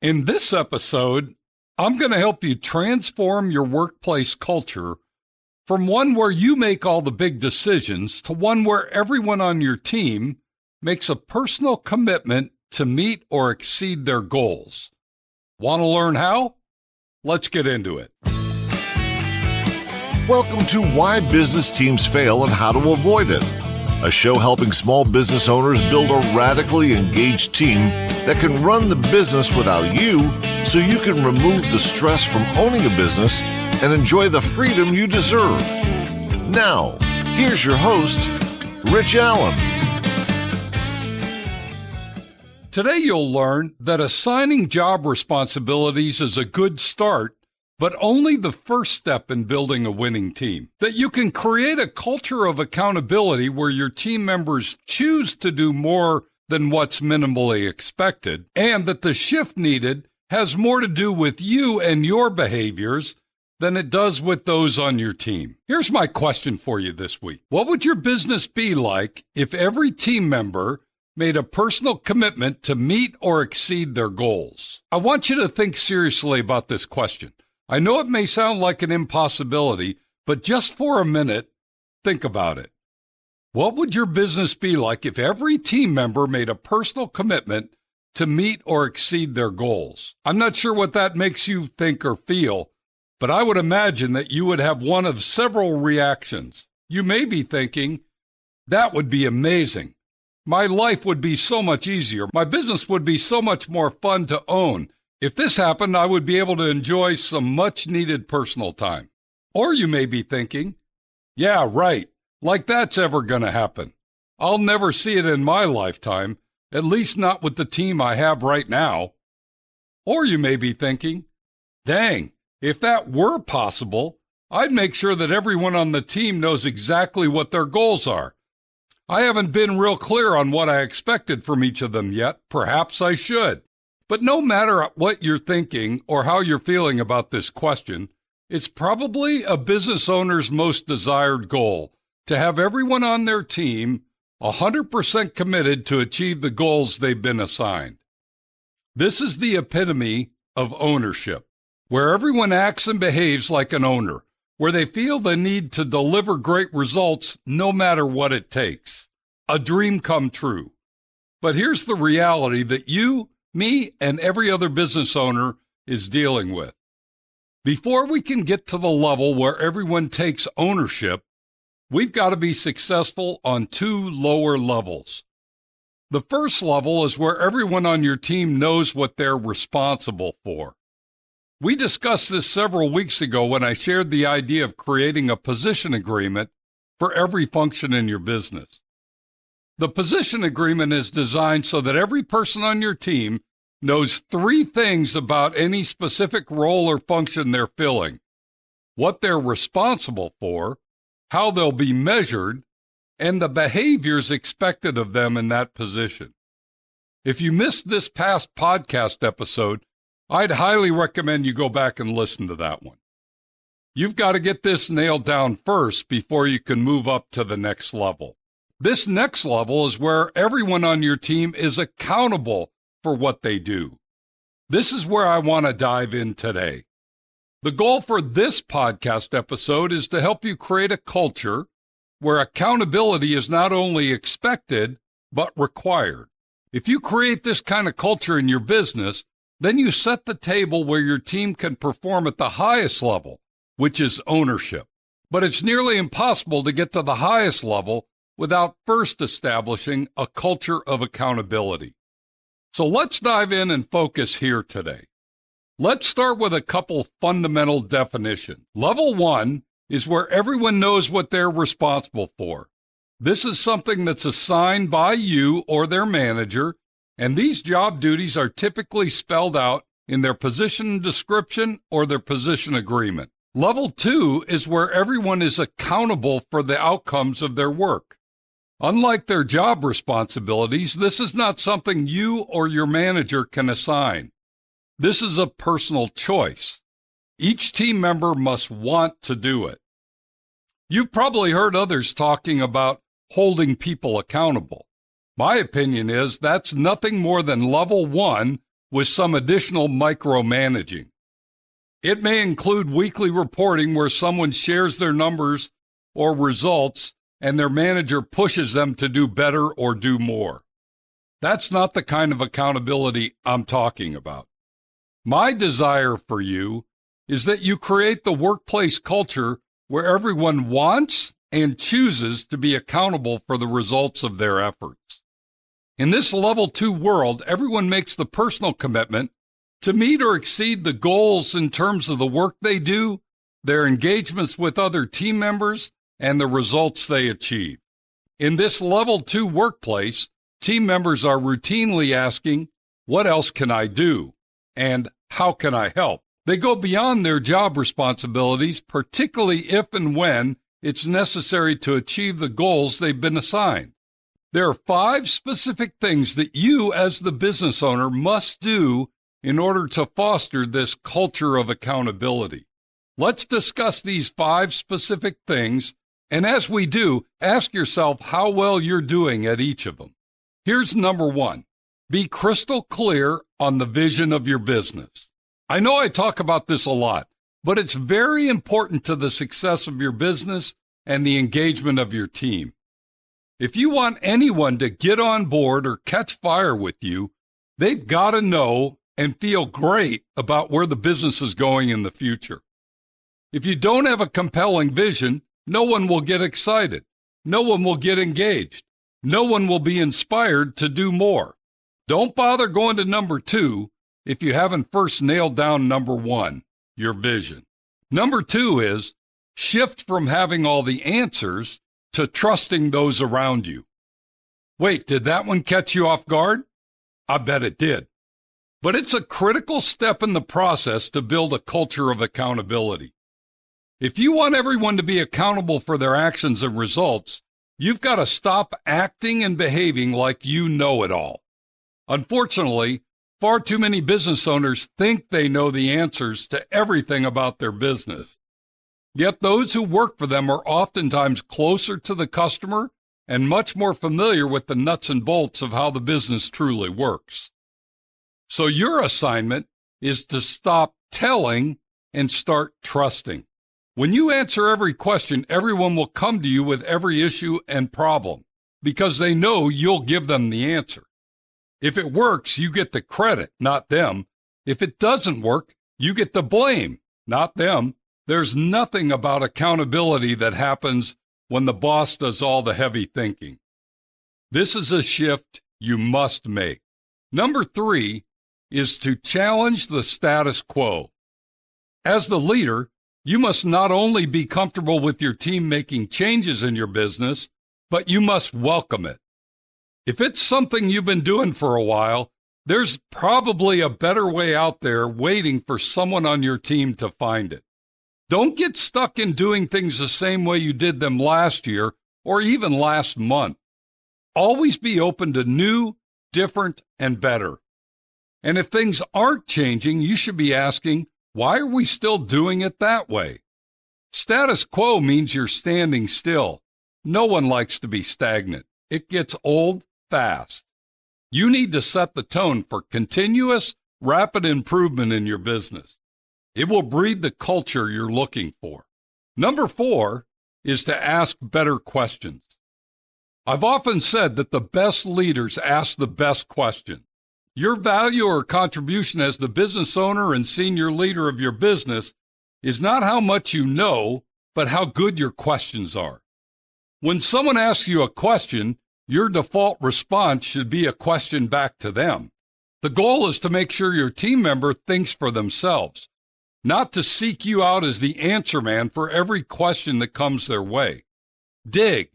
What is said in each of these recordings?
In this episode, I'm going to help you transform your workplace culture from one where you make all the big decisions to one where everyone on your team makes a personal commitment to meet or exceed their goals. Want to learn how? Let's get into it. Welcome to Why Business Teams Fail and How to Avoid It, a show helping small business owners build a radically engaged team that can run the business without you so you can remove the stress from owning a business and enjoy the freedom you deserve. Now, here's your host, Rich Allen. Today you'll learn that assigning job responsibilities is a good start, but only the first step in building a winning team. That you can create a culture of accountability where your team members choose to do more than what's minimally expected, and that the shift needed has more to do with you and your behaviors than it does with those on your team. Here's my question for you this week. What would your business be like if every team member made a personal commitment to meet or exceed their goals? I want you to think seriously about this question. I know it may sound like an impossibility, but just for a minute, think about it. What would your business be like if every team member made a personal commitment to meet or exceed their goals? I'm not sure what that makes you think or feel, but I would imagine that you would have one of several reactions. You may be thinking, that would be amazing. My life would be so much easier. My business would be so much more fun to own. If this happened, I would be able to enjoy some much-needed personal time. Or you may be thinking, yeah, right, like that's ever going to happen. I'll never see it in my lifetime, at least not with the team I have right now. Or you may be thinking, dang, if that were possible, I'd make sure that everyone on the team knows exactly what their goals are. I haven't been real clear on what I expected from each of them yet. Perhaps I should. But no matter what you're thinking or how you're feeling about this question, it's probably a business owner's most desired goal to have everyone on their team 100% committed to achieve the goals they've been assigned. This is the epitome of ownership, where everyone acts and behaves like an owner, where they feel the need to deliver great results no matter what it takes. A dream come true. But here's the reality that you, me, and every other business owner is dealing with. Before we can get to the level where everyone takes ownership, we've got to be successful on two lower levels. The first level is where everyone on your team knows what they're responsible for. We discussed this several weeks ago when I shared the idea of creating a position agreement for every function in your business. The position agreement is designed so that every person on your team knows three things about any specific role or function they're filling: what they're responsible for, how they'll be measured, and the behaviors expected of them in that position. If you missed this past podcast episode, I'd highly recommend you go back and listen to that one. You've got to get this nailed down first before you can move up to the next level. This next level is where everyone on your team is accountable for what they do. This is where I want to dive in today. The goal for this podcast episode is to help you create a culture where accountability is not only expected, but required. If you create this kind of culture in your business, then you set the table where your team can perform at the highest level, which is ownership. But it's nearly impossible to get to the highest level without first establishing a culture of accountability. So let's dive in and focus here today. Let's start with a couple fundamental definitions. Level 1 is where everyone knows what they're responsible for. This is something that's assigned by you or their manager, and these job duties are typically spelled out in their position description or their position agreement. Level 2 is where everyone is accountable for the outcomes of their work. Unlike their job responsibilities, this is not something you or your manager can assign. This is a personal choice. Each team member must want to do it. You've probably heard others talking about holding people accountable. My opinion is that's nothing more than level 1 with some additional micromanaging. It may include weekly reporting where someone shares their numbers or results and their manager pushes them to do better or do more. That's not the kind of accountability I'm talking about. My desire for you is that you create the workplace culture where everyone wants and chooses to be accountable for the results of their efforts. In this level 2 world, everyone makes the personal commitment to meet or exceed the goals in terms of the work they do, their engagements with other team members, and the results they achieve. In this level 2 workplace, team members are routinely asking, "What else can I do?" and "How can I help?" They go beyond their job responsibilities, particularly if and when it's necessary to achieve the goals they've been assigned. There are 5 specific things that you as the business owner must do in order to foster this culture of accountability. Let's discuss these 5 specific things, and as we do, ask yourself how well you're doing at each of them. Here's number 1. Be crystal clear on the vision of your business. I know I talk about this a lot, but it's very important to the success of your business and the engagement of your team. If you want anyone to get on board or catch fire with you, they've got to know and feel great about where the business is going in the future. If you don't have a compelling vision, no one will get excited. No one will get engaged. No one will be inspired to do more. Don't bother going to number 2 if you haven't first nailed down number 1, your vision. Number 2 is shift from having all the answers to trusting those around you. Wait, did that one catch you off guard? I bet it did. But it's a critical step in the process to build a culture of accountability. If you want everyone to be accountable for their actions and results, you've got to stop acting and behaving like you know it all. Unfortunately, far too many business owners think they know the answers to everything about their business. Yet those who work for them are oftentimes closer to the customer and much more familiar with the nuts and bolts of how the business truly works. So your assignment is to stop telling and start trusting. When you answer every question, everyone will come to you with every issue and problem because they know you'll give them the answer. If it works, you get the credit, not them. If it doesn't work, you get the blame, not them. There's nothing about accountability that happens when the boss does all the heavy thinking. This is a shift you must make. Number 3 is to challenge the status quo. As the leader, you must not only be comfortable with your team making changes in your business, but you must welcome it. If it's something you've been doing for a while, there's probably a better way out there waiting for someone on your team to find it. Don't get stuck in doing things the same way you did them last year or even last month. Always be open to new, different, and better. And if things aren't changing, you should be asking, why are we still doing it that way? Status quo means you're standing still. No one likes to be stagnant. It gets old fast. You need to set the tone for continuous, rapid improvement in your business. It will breed the culture you're looking for. Number 4 is to ask better questions. I've often said that the best leaders ask the best questions. Your value or contribution as the business owner and senior leader of your business is not how much you know, but how good your questions are. When someone asks you a question, your default response should be a question back to them. The goal is to make sure your team member thinks for themselves, not to seek you out as the answer man for every question that comes their way. Dig,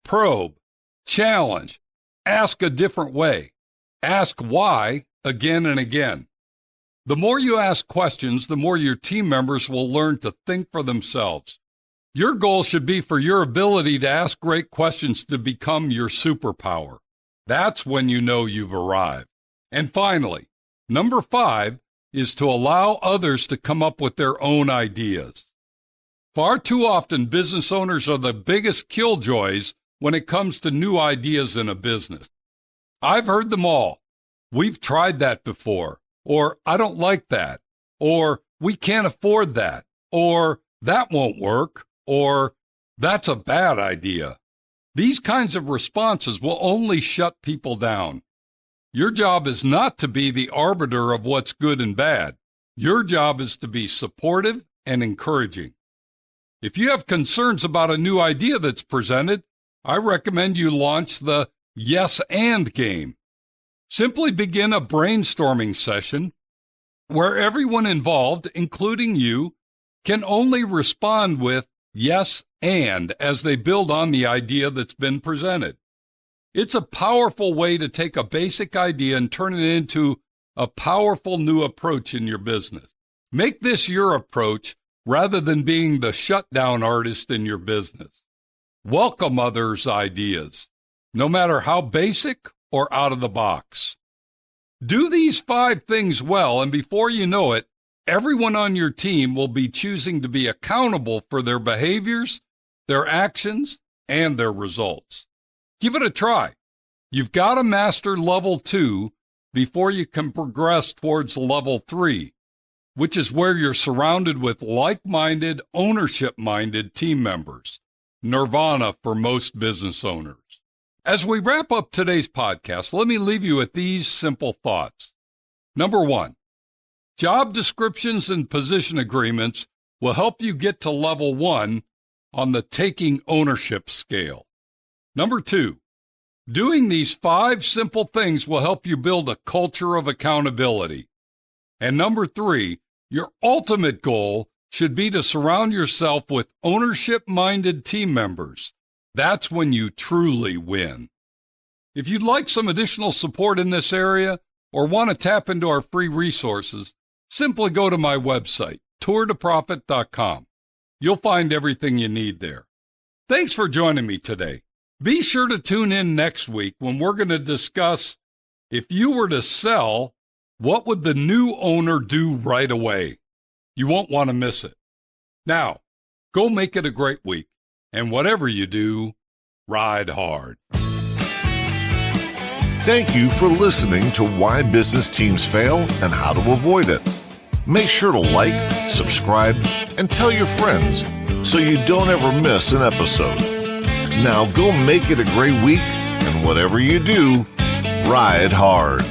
probe, challenge, ask a different way. Ask why again and again. The more you ask questions, the more your team members will learn to think for themselves. Your goal should be for your ability to ask great questions to become your superpower. That's when you know you've arrived. And finally, number 5 is to allow others to come up with their own ideas. Far too often, business owners are the biggest killjoys when it comes to new ideas in a business. I've heard them all. We've tried that before. or I don't like that, or we can't afford that, or that won't work, or that's a bad idea. These kinds of responses will only shut people down. Your job is not to be the arbiter of what's good and bad. Your job is to be supportive and encouraging. If you have concerns about a new idea that's presented, I recommend you launch the yes and game. Simply begin a brainstorming session where everyone involved, including you, can only respond with yes and as they build on the idea that's been presented. It's a powerful way to take a basic idea and turn it into a powerful new approach in your business. Make this your approach rather than being the shutdown artist in your business. Welcome others' ideas, no matter how basic or out of the box. Do these 5 things well, and before you know it, everyone on your team will be choosing to be accountable for their behaviors, their actions, and their results. Give it a try. You've got to master level 2 before you can progress towards level 3, which is where you're surrounded with like-minded, ownership-minded team members. Nirvana for most business owners. As we wrap up today's podcast, let me leave you with these simple thoughts. Number 1, job descriptions and position agreements will help you get to level 1 on the taking ownership scale. Number 2, doing these 5 simple things will help you build a culture of accountability. And number 3, your ultimate goal should be to surround yourself with ownership-minded team members. That's when you truly win. If you'd like some additional support in this area or want to tap into our free resources, simply go to my website, tourtoprofit.com. You'll find everything you need there. Thanks for joining me today. Be sure to tune in next week when we're going to discuss if you were to sell, what would the new owner do right away? You won't want to miss it. Now, go make it a great week. And whatever you do, ride hard. Thank you for listening to Why Business Teams Fail and How to Avoid It. Make sure to like, subscribe, and tell your friends so you don't ever miss an episode. Now go make it a great week, and whatever you do, ride hard.